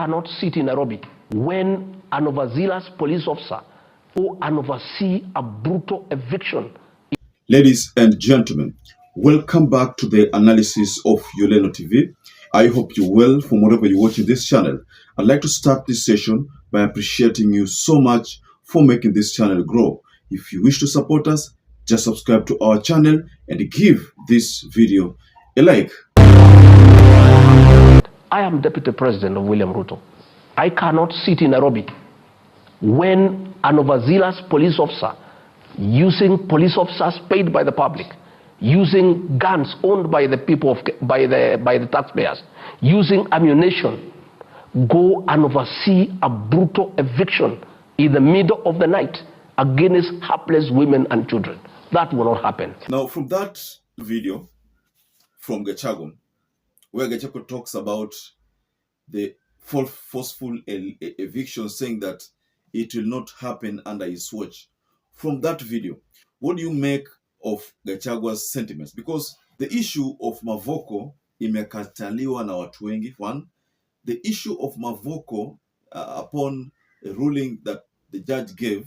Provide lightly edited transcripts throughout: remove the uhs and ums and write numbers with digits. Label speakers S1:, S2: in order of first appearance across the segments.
S1: cannot sit in Nairobi when an overzealous police officer or an oversee a brutal eviction.
S2: Ladies and gentlemen, welcome back to the analysis of YOLENO TV. I hope you're well from wherever you're watching this channel. I'd like to start this session by appreciating you so much for making this channel grow. If you wish to support us, just subscribe to our channel and give this video a like.
S1: I am Deputy President of William RUTO. I cannot sit in Nairobi when an overzealous police officer using police officers paid by the public, using guns owned by the people, by the taxpayers, using ammunition, go and oversee a brutal eviction in the middle of the night against helpless women and children. That will not happen.
S2: Now, from that video from Gachagua, where Gachagua talks about the forceful eviction, saying that it will not happen under his watch. From that video, what do you make of Gachagua's sentiments? Because the issue of Mavoko imekataliwa na watu wengi. One, the issue of Mavoko upon a ruling that the judge gave,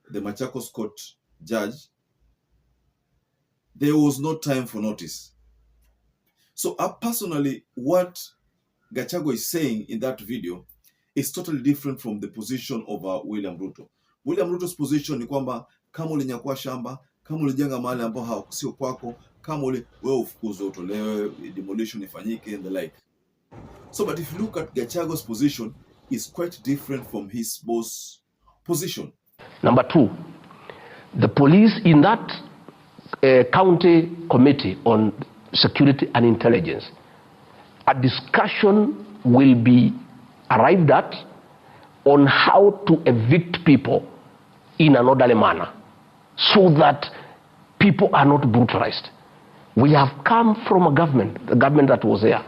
S2: the Machakos court judge, there was no time for notice. So personally, what Gachagua is saying in that video is totally different from the position of William RUTO. William RUTO's position ni kwamba kama ulinyakua shamba, kama ulijenga mahali ambao sio kwako, kama wewe ufukuzwe utolewe, demolition ifanyike and the like. So but if you look at Gachagua's position, is quite different from his boss position.
S1: Number two, the police in that county committee on security and intelligence, a discussion will be arrived at on how to evict people in an orderly manner so that people are not brutalized. We have come from a government, the government that was there,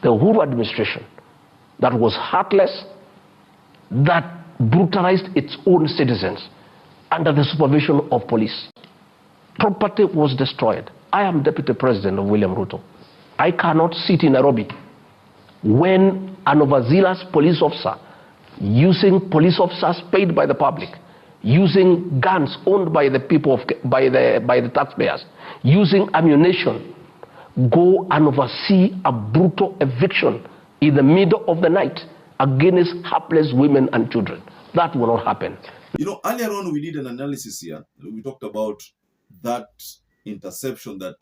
S1: the Uhuru administration, that was heartless, that brutalized its own citizens under the supervision of police. Property was destroyed. I am Deputy President of William RUTO. I cannot sit in Nairobi when an overzealous police officer using police officers paid by the public, using guns owned by the people, by the taxpayers, using ammunition, go and oversee a brutal eviction in the middle of the night against helpless women and children. That will not happen.
S2: You know, earlier on we did an analysis here. We talked about that interception that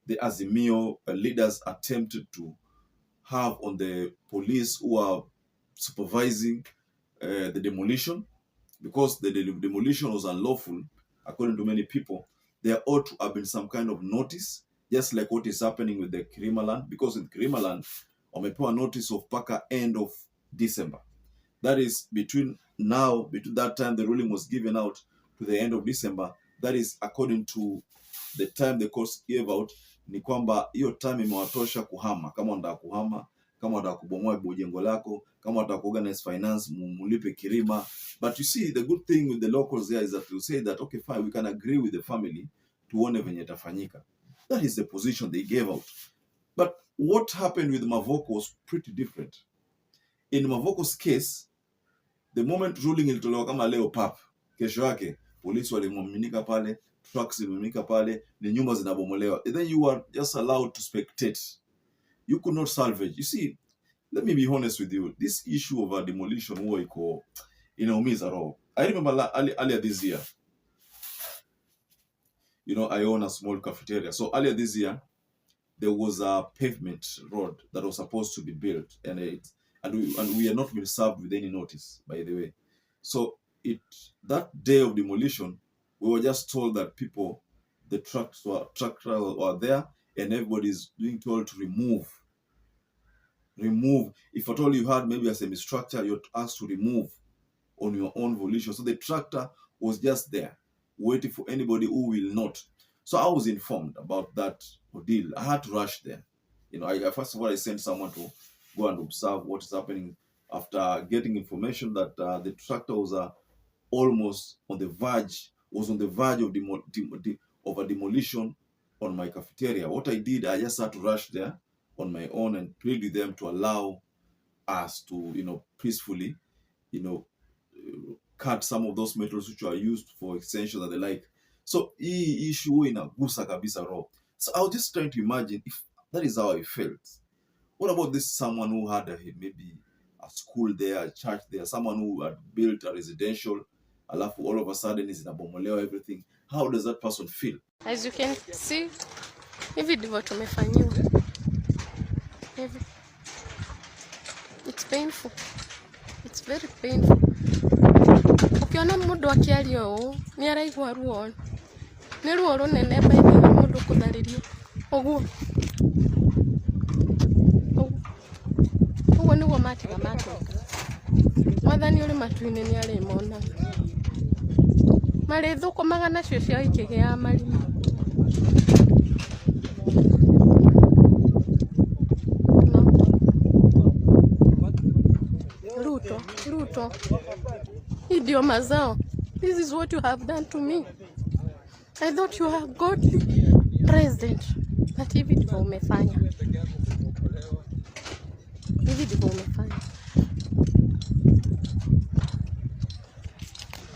S2: the Azimio leaders attempted to have on the police who are supervising the demolition. Because the demolition was unlawful, according to many people, there ought to have been some kind of notice, just like what is happening with the Kirimaland. Because in Kirimaland, wamepewa notice of paka end of December. That is between that time the ruling was given out to the end of December. That is according to the time the courts gave out. Ni kwamba hiyo time imewatosha kuhama. Kama wanataka kuhama, kama wanataka kubomoa jengo lako, kama wanataka organize finance, mulipe Kirima. But you see, the good thing with the locals there is that you say that, okay, fine, we can agree with the family tuone venye itafanyika. That is the position they gave out. But what happened with Mavoko was pretty different. In Mavoko's case, the moment ruling ilitolewa kama leo kesho yake, polisi walimiminika pale, trucks walimiminika pale, ni nyumba zinabomolewa. And then you were just allowed to spectate. You could not salvage. You see, let me be honest with you. This issue of a demolition huwa iko inaumiza roho. I remember earlier this year, you know, I own a small cafeteria. So earlier this year, there was a pavement road that was supposed to be built, and we had not been served with any notice, by the way. So that day of demolition, we were just told that people, the trucks were there, and everybody's being told to remove. If at all you had maybe a semi-structure, you're asked to remove on your own volition. So the tractor was just there, waiting for anybody who will not. So I was informed about that deal. I had to rush there. You know, first of all, I sent someone to go and observe what is happening after getting information that the tractor was almost on the verge of a demolition on my cafeteria. What I did, I just had to rush there on my own and plead with them to allow us to, peacefully, cut some of those metals which are used for extension and the like. So hii issue inagusa kabisa roho. So I was just trying to imagine if that is how I felt. What about this someone who had maybe a school there, a church there, someone who had built a residential, alafu all of a sudden is inabomolewa everything. How does that person feel?
S3: As you can see, hivi ndivyo tumefanyiwa. It's painful. It's very painful. Ukiona mundu akiaria ũũ ni araigua ruo. Ni ruo runene baina mundu kutharirio. Oguo. Oguo niguo matiga matoka. Mwathani uri matu-inĩ ni arĩ mona. Marĩ thũkũmaga nacio cia ikĩgĩa marima. Ruto. Idio mazao. This is what you have done to me. I thought you were a godly president. But hivi ndivyo umefanya.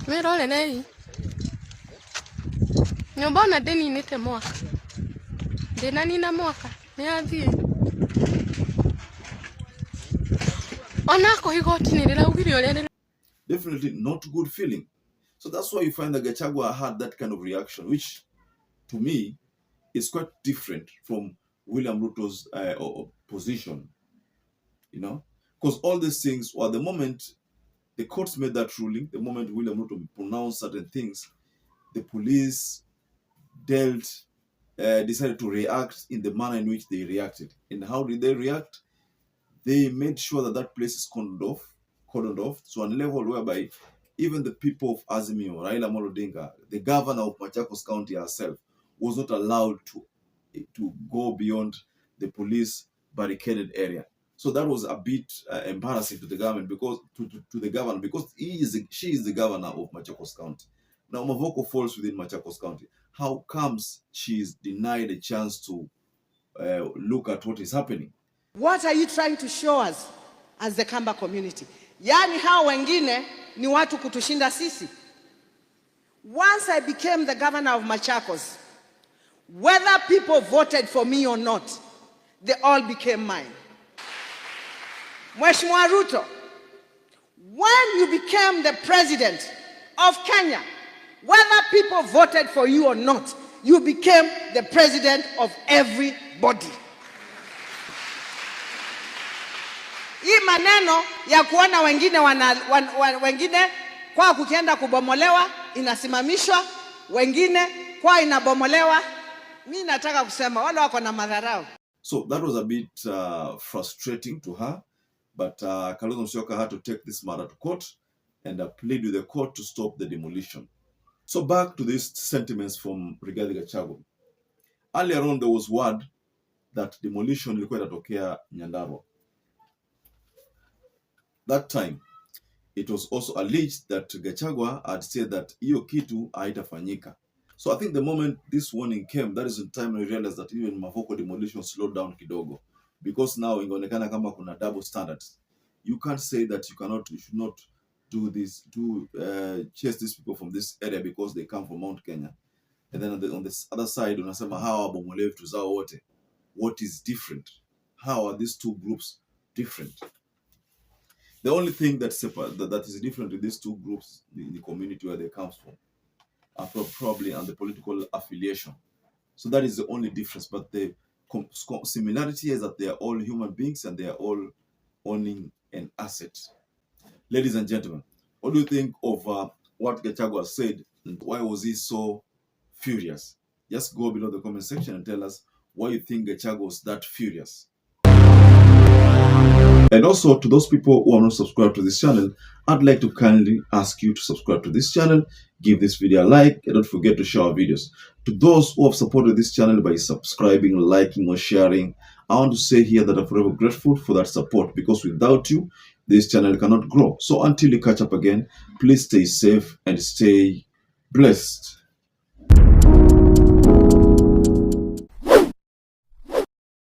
S3: Merole nei. Nyumba na deni nite mwaka. Dena nina mwaka. Ni athie. Onako higoti nirira ugiri ole.
S2: Definitely not good feeling. So that's why you find that Gachagua had that kind of reaction, which to me is quite different from William Ruto's position, because all these things, the moment the courts made that ruling, the moment William Ruto pronounced certain things, the police decided to react in the manner in which they reacted. And how did they react? They made sure that that place is cordoned off, so on a level whereby even the people of Azimio, Raila Amolo Odinga, the governor of Machakos County herself, was not allowed to go beyond the police barricaded area. So that was a bit embarrassing to the government because to the governor, because she is the governor of Machakos County. Now Mavoko falls within Machakos County. How comes she is denied a chance to look at what is happening?
S4: What are you trying to show us as the Kamba community? Yani hao wengine ni watu kutushinda sisi. Once I became the governor of Machakos, whether people voted for me or not, they all became mine. Mheshimiwa Ruto, when you became the president of Kenya, whether people voted for you or not, you became the president of everybody. Hii maneno ya kuona wengine wengine kwa kukienda kubomolewa inasimamishwa, wengine kwa inabomolewa, mimi nataka kusema wale wako na madharau.
S2: So that was a bit frustrating to her, but Kalonzo Musyoka had to take this matter to court and plead with the court to stop the demolition. So back to these sentiments from Rigathi Gachagua. Earlier on there was word that demolition ilikuwa itatokea Nyandarua. That time, it was also alleged that Gachagua had said that hiyo kitu haitafanyika. So I think the moment this warning came, that is the time I realized that even Mavoko demolition slowed down kidogo. Because now ingeonekana kama kuna double standards. You can't say that you should not do this, chase these people from this area because they come from Mount Kenya. And then on the other side, unasema hawa wabomolewe vitu zao wote. What is different? How are these two groups different? The only thing that is different with these two groups, the community where they come from, are probably and the political affiliation. So that is the only difference. But the similarity is that they are all human beings and they are all owning an asset. Ladies and gentlemen, what do you think of what Gachagua said and why was he so furious? Just go below the comment section and tell us why you think Gachagua was that furious. And also, to those people who are not subscribed to this channel, I'd like to kindly ask you to subscribe to this channel, give this video a like, and don't forget to share our videos. To those who have supported this channel by subscribing, liking, or sharing, I want to say here that I'm forever grateful for that support, because without you, this channel cannot grow. So until you catch up again, please stay safe and stay blessed.